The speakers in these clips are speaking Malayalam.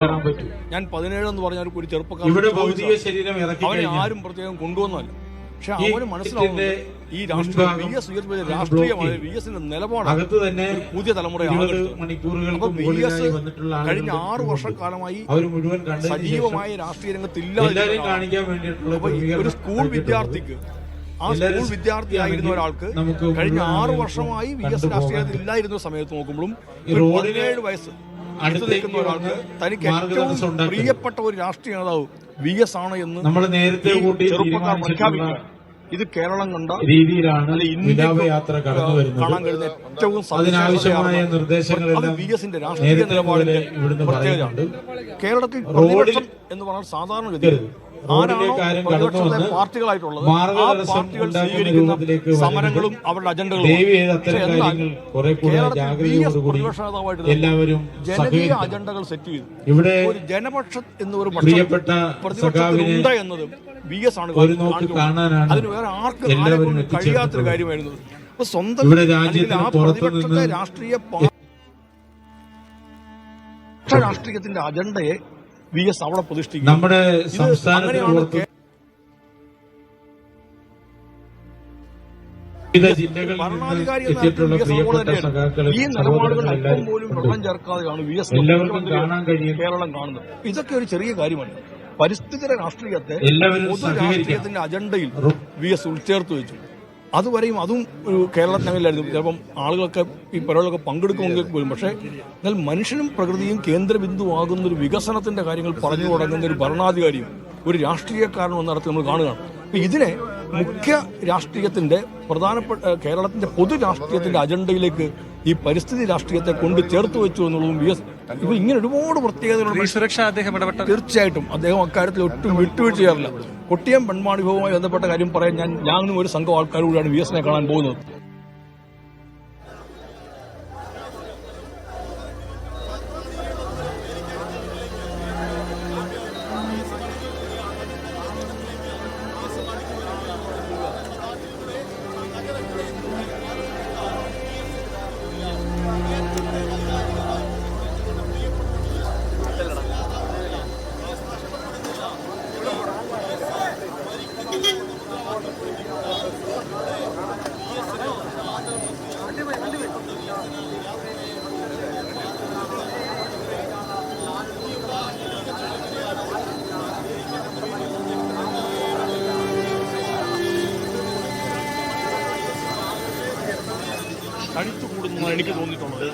ഞാൻ 17 എന്ന് പറഞ്ഞാൽ ഒരു ചെറുപ്പക്കാരൻ അവനെ ആരും പ്രത്യേകം കൊണ്ടുവന്നല്ല. പക്ഷെ അവന് മനസ്സിലാവുന്നത് ഈ രാഷ്ട്രീയമായ VS-ന്റെ നിലപാടാണ് പുതിയ തലമുറ. അപ്പൊ VS കഴിഞ്ഞ 6 വർഷക്കാലമായി സജീവമായ രാഷ്ട്രീയ രംഗത്തില്ലാതെ ഒരു സ്കൂൾ വിദ്യാർത്ഥിക്ക് സ്കൂൾ വിദ്യാർത്ഥിയായിരുന്ന ഒരാൾക്ക് കഴിഞ്ഞ 6 വർഷമായി VS രാഷ്ട്രീയത്തിൽ ഇല്ലായിരുന്ന സമയത്ത് നോക്കുമ്പോഴും 17 വയസ്സ് അടുത്ത് നിൽക്കുന്ന ഒരാൾക്ക് തനിക്ക് ഏറ്റവും പ്രിയപ്പെട്ട ഒരു രാഷ്ട്രീയ നേതാവ് VS ആണ് എന്ന് നമ്മൾ നേരത്തെ ചെറുപ്പക്കാർ പ്രഖ്യാപിക്കുക. ഇത് കേരളം കണ്ട രീതിയിലാണ് യാത്ര കടന്നു വരുന്നത്. കാണാൻ കഴിയുന്ന ഏറ്റവും അതിനാവശ്യമായ നിർദ്ദേശങ്ങളെല്ലാം VS-ന്റെ രാഷ്ട്രീയ നിലപാടിന്റെ പ്രത്യേകതയാണ്. കേരളത്തിൽ പ്രതിപക്ഷം എന്ന് പറഞ്ഞാൽ സാധാരണഗതിയിൽ പാർട്ടികളായിട്ടുള്ളത് ആ പാർട്ടികൾ സ്വീകരിക്കുന്ന സമരങ്ങളും അവരുടെ അജണ്ടകളും പ്രതിപക്ഷ നേതാവായിട്ട് ജനകീയ അജണ്ടകൾ സെറ്റ് ചെയ്തു. ഇവിടെ ഒരു ജനപക്ഷം എന്നൊരു പ്രതിപക്ഷത്തിനുണ്ട് എന്നതും VS ആണ്. അതിന് വേറെ ആർക്കും കഴിയാത്തൊരു കാര്യമായിരുന്നു. അപ്പൊ സ്വന്തം ആ പ്രതിപക്ഷത്തെ രാഷ്ട്രീയത്തിന്റെ അജണ്ടയെ VS അവിടെ പ്രതിഷ്ഠിക്കും. നമ്മുടെ സംസ്ഥാനത്ത് ഈ നിലപാടുകൾ അല്പം പോലും വെള്ളം ചേർക്കാതെയാണ് VS കേരളം കാണുന്നത്. ഇതൊക്കെ ഒരു ചെറിയ കാര്യമാണ്. പരിസ്ഥിതി രാഷ്ട്രീയത്തെ പൊതു രാഷ്ട്രീയത്തിന്റെ അജണ്ടയിൽ VS ഉൾച്ചേർത്ത് വെച്ചു. അതുവരെയും അതും ഒരു കേരളത്തിനകലായിരുന്നു. ചിലപ്പം ആളുകളൊക്കെ ഈ പരിപാടികളൊക്കെ പങ്കെടുക്കുമെങ്കിൽ പോലും. പക്ഷേ എന്നാൽ മനുഷ്യനും പ്രകൃതിയും കേന്ദ്രബിന്ദുവാകുന്ന ഒരു വികസനത്തിന്റെ കാര്യങ്ങൾ പറഞ്ഞു തുടങ്ങുന്ന ഒരു ഭരണാധികാരിയും ഒരു രാഷ്ട്രീയക്കാരനും എന്ന അർത്ഥത്തിൽ നമ്മൾ കാണുകയാണ്. അപ്പൊ ഇതിനെ മുഖ്യ രാഷ്ട്രീയത്തിന്റെ പ്രധാനപ്പെട്ട കേരളത്തിന്റെ പൊതു രാഷ്ട്രീയത്തിന്റെ അജണ്ടയിലേക്ക് ഈ പരിസ്ഥിതി രാഷ്ട്രീയത്തെ കൊണ്ട് ചേർത്ത് വെച്ചു എന്നുള്ളതും VS ഇപ്പൊ ഇങ്ങനെ ഒരുപാട് പ്രത്യേകതകളുണ്ട്. തീർച്ചയായിട്ടും അദ്ദേഹം അക്കാര്യത്തിൽ ഒട്ടും വിട്ടുവീഴ്ച ചെയ്യാറില്ല. കൊട്ടിയം പെൺവാണി വിഭവവുമായി ബന്ധപ്പെട്ട കാര്യം പറയാൻ ഞാനും ഒരു സംഘം ആൾക്കാരോടാണ് VS-നെ കാണാൻ പോകുന്നത്. എനിക്ക് തോന്നിയിട്ടുള്ളത്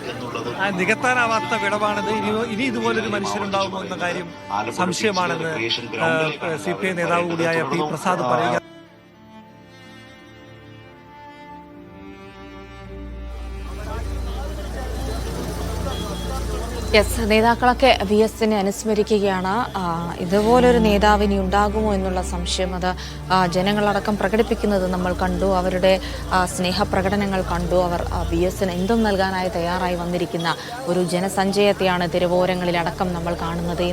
നികത്താനാവാത്ത വിടവാണിത്. ഇനി ഇതുപോലൊരു മനുഷ്യരുണ്ടാവുമോ എന്ന കാര്യം സംശയമാണെന്ന് CPI നേതാവ് കൂടിയായ P പ്രസാദ് പറയുക. നേതാക്കളൊക്കെ VS-നെ അനുസ്മരിക്കുകയാണ്. ഇതുപോലൊരു നേതാവ് ഇനി ഉണ്ടാകുമോ എന്നുള്ള സംശയം അത് ജനങ്ങളടക്കം പ്രകടിപ്പിക്കുന്നത് നമ്മൾ കണ്ടു. അവരുടെ സ്നേഹപ്രകടനങ്ങൾ കണ്ടു. അവർ VS-ന് എന്തും നൽകാനായി തയ്യാറായി വന്നിരിക്കുന്ന ഒരു ജനസഞ്ചയത്തെയാണ് തെരുവോരങ്ങളിലടക്കം നമ്മൾ കാണുന്നത്.